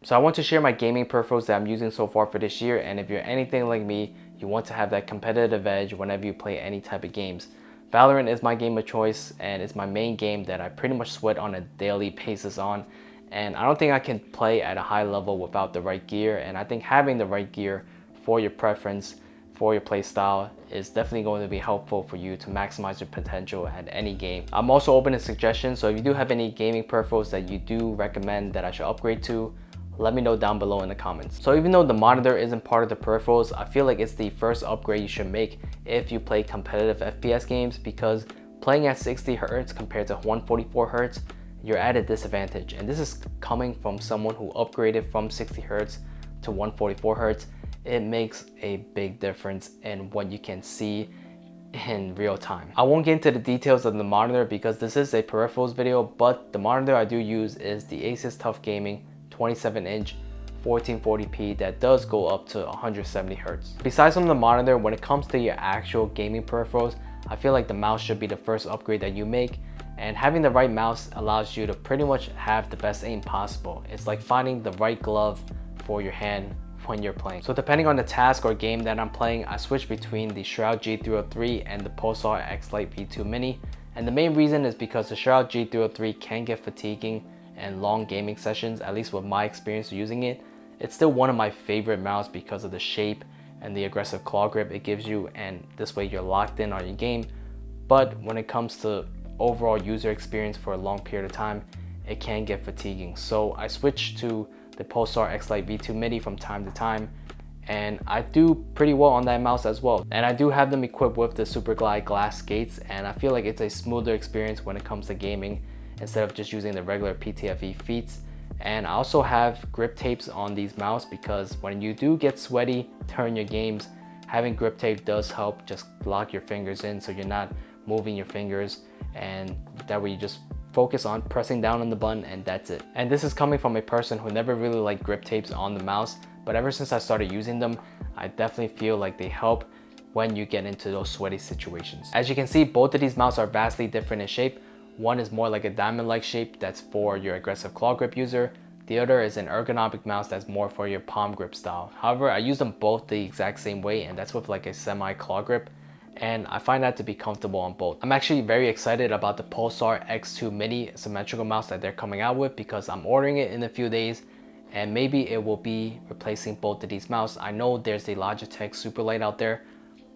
So I want to share my gaming peripherals that I'm using so far for this year, and if you're anything like me, you want to have that competitive edge whenever you play any type of games. Valorant is my game of choice, and it's my main game that I pretty much sweat on a daily basis on, and I don't think I can play at a high level without the right gear, and I think having the right gear for your preference, for your play style is definitely going to be helpful for you to maximize your potential at any game. I'm also open to suggestions, so if you do have any gaming peripherals that you do recommend that I should upgrade to, let me know down below in the comments. So even though the monitor isn't part of the peripherals, I feel like it's the first upgrade you should make if you play competitive FPS games, because playing at 60 Hz compared to 144 Hz, you're at a disadvantage. And this is coming from someone who upgraded from 60 Hz to 144 Hz. It makes a big difference in what you can see in real time. I won't get into the details of the monitor because this is a peripherals video, but the monitor I do use is the Asus TUF Gaming 27-inch 1440p that does go up to 170 Hz. Besides from the monitor, when it comes to your actual gaming peripherals, I feel like the mouse should be the first upgrade that you make, and having the right mouse allows you to pretty much have the best aim possible. It's like finding the right glove for your hand when you're playing. So depending on the task or game that I'm playing, I switch between the Shroud G303 and the Pulsar X Lite V2 Mini, and the main reason is because the Shroud G303 can get fatiguing and long gaming sessions, at least with my experience using it. It's still one of my favorite mouse because of the shape and the aggressive claw grip it gives you, and this way you're locked in on your game. But when it comes to overall user experience for a long period of time, it can get fatiguing. So I switch to the Pulsar X Lite V2 Mini from time to time, and I do pretty well on that mouse as well. And I do have them equipped with the Super Glide glass skates, and I feel like it's a smoother experience when it comes to gaming instead of just using the regular PTFE feet. And I also have grip tapes on these mouse because when you do get sweaty during your games, having grip tape does help just lock your fingers in so you're not moving your fingers, and that way you just focus on pressing down on the button and that's it. And this is coming from a person who never really liked grip tapes on the mouse, but ever since I started using them, I definitely feel like they help when you get into those sweaty situations. As you can see, both of these mouse are vastly different in shape. One is more like a diamond-like shape that's for your aggressive claw grip user. The other is an ergonomic mouse that's more for your palm grip style. However, I use them both the exact same way, and that's with like a semi claw grip, and I find that to be comfortable on both. I'm actually very excited about the Pulsar X2 Mini symmetrical mouse that they're coming out with because I'm ordering it in a few days, and maybe it will be replacing both of these mouse. I know there's a Logitech Superlight out there,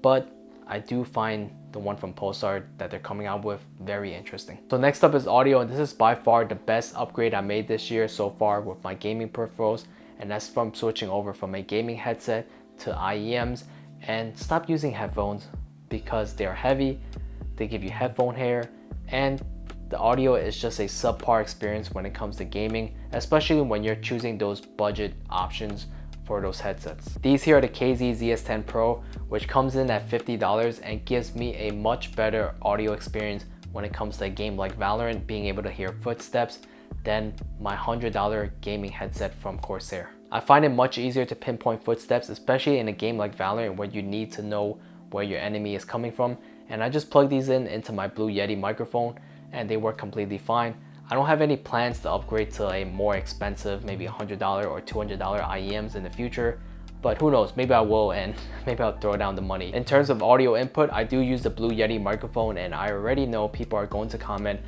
but I do find the one from Pulsar that they're coming out with very interesting. So next up is audio, and this is by far the best upgrade I made this year so far with my gaming peripherals, and that's from switching over from a gaming headset to IEMs. And stop using headphones because they're heavy, they give you headphone hair, and the audio is just a subpar experience when it comes to gaming, especially when you're choosing those budget options for those headsets. These here are the KZ ZS10 Pro, which comes in at $50 and gives me a much better audio experience when it comes to a game like Valorant, being able to hear footsteps, than my $100 gaming headset from Corsair. I find it much easier to pinpoint footsteps, especially in a game like Valorant where you need to know where your enemy is coming from, and I just plug these in into my Blue Yeti microphone and they work completely fine. I don't have any plans to upgrade to a more expensive, maybe $100 or $200 IEMs in the future, but who knows, maybe I will, and maybe I'll throw down the money. In terms of audio input, I do use the Blue Yeti microphone, and I already know people are going to comment,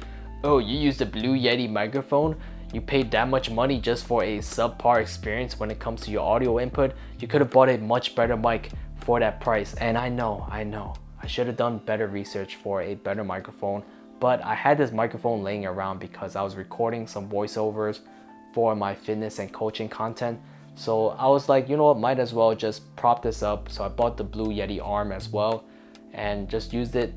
oh, you use the Blue Yeti microphone? You paid that much money just for a subpar experience when it comes to your audio input? You could have bought a much better mic for that price. And I know, I should have done better research for a better microphone, but I had this microphone laying around because I was recording some voiceovers for my fitness and coaching content. So I was like, you know what, might as well just prop this up. So I bought the Blue Yeti arm as well and just used it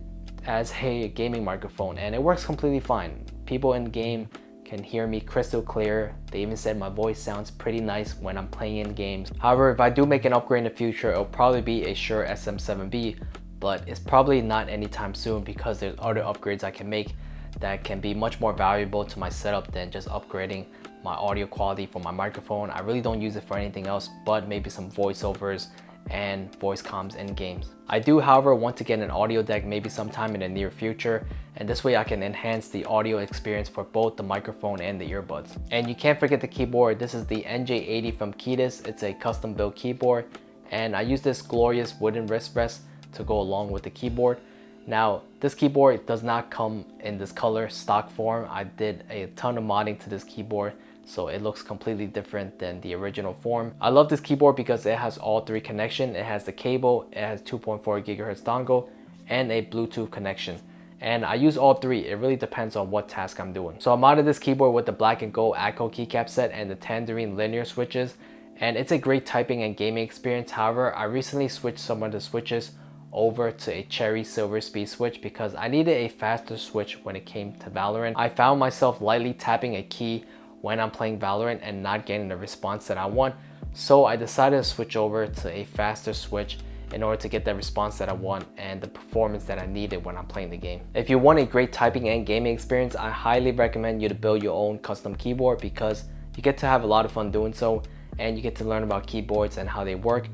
as a gaming microphone, and it works completely fine. People in game can hear me crystal clear. They even said my voice sounds pretty nice when I'm playing in games. However, if I do make an upgrade in the future, it'll probably be a Shure SM7B, but it's probably not anytime soon because there's other upgrades I can make that can be much more valuable to my setup than just upgrading my audio quality for my microphone. I really don't use it for anything else but maybe some voiceovers and voice comms in games. I do, however, want to get an audio deck maybe sometime in the near future, and this way I can enhance the audio experience for both the microphone and the earbuds. And you can't forget the keyboard. This is the NJ80 from Ketis. It's a custom built keyboard, and I use this glorious wooden wrist rest to go along with the keyboard. Now, this keyboard does not come in this color stock form. I did a ton of modding to this keyboard, so it looks completely different than the original form. I love this keyboard because it has all three connections. It has the cable, it has 2.4 gigahertz dongle, and a Bluetooth connection. And I use all three. It really depends on what task I'm doing. So I modded this keyboard with the black and gold ATCO keycap set and the Tangerine linear switches, and it's a great typing and gaming experience. However, I recently switched some of the switches over to a Cherry Silver Speed switch because I needed a faster switch when it came to Valorant. I found myself lightly tapping a key when I'm playing Valorant and not getting the response that I want, so I decided to switch over to a faster switch in order to get the response that I want and the performance that I needed when I'm playing the game. If you want a great typing and gaming experience, I highly recommend you to build your own custom keyboard because you get to have a lot of fun doing so, and you get to learn about keyboards and how they work.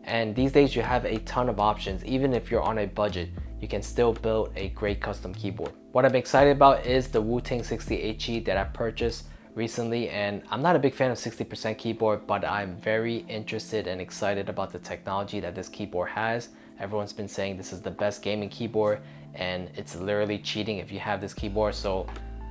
And these days you have a ton of options. Even if you're on a budget, you can still build a great custom keyboard. What I'm excited about is the Wu-Tang 60HE that I purchased recently, and I'm not a big fan of 60% keyboard, but I'm very interested and excited about the technology that this keyboard has. Everyone's been saying this is the best gaming keyboard, and it's literally cheating if you have this keyboard. So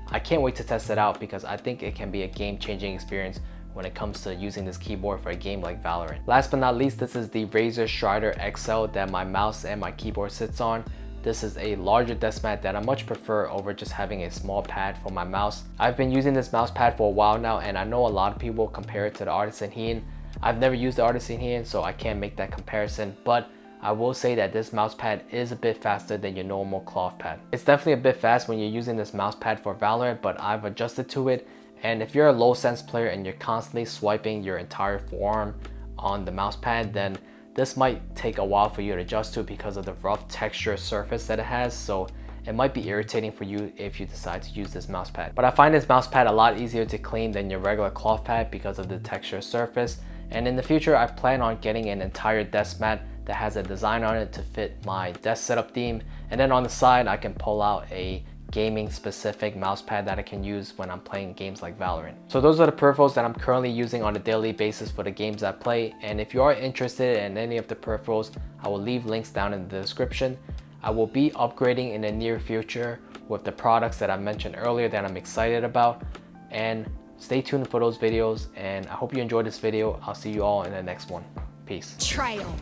I can't wait to test it out because I think it can be a game-changing experience when it comes to using this keyboard for a game like Valorant. Last but not least, this is the Razer Strider XL that my mouse and my keyboard sits on. This is a larger desk mat that I much prefer over just having a small pad for my mouse. I've been using this mouse pad for a while now, and I know a lot of people compare it to the Artisan Heat. I've never used the Artisan Heat, so I can't make that comparison, but I will say that this mouse pad is a bit faster than your normal cloth pad. It's definitely a bit fast when you're using this mouse pad for Valorant, but I've adjusted to it. And if you're a low sense player and you're constantly swiping your entire forearm on the mouse pad, then this might take a while for you to adjust to because of the rough texture surface that it has. So it might be irritating for you if you decide to use this mouse pad. But I find this mouse pad a lot easier to clean than your regular cloth pad because of the texture surface. And in the future, I plan on getting an entire desk mat that has a design on it to fit my desk setup theme. And then on the side, I can pull out a gaming specific mouse pad that I can use when I'm playing games like Valorant. So those are the peripherals that I'm currently using on a daily basis for the games I play. And if you are interested in any of the peripherals, I will leave links down in the description. I will be upgrading in the near future with the products that I mentioned earlier that I'm excited about. And stay tuned for those videos, and I hope you enjoyed this video. I'll see you all in the next one. Peace. Trail.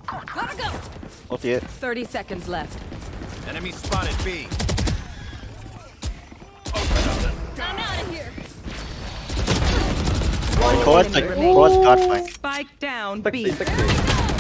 Gotta go. I'll see it. 30 seconds left. Enemy spotted B. I'm out of here. Core's got fine. Spike down B. 60.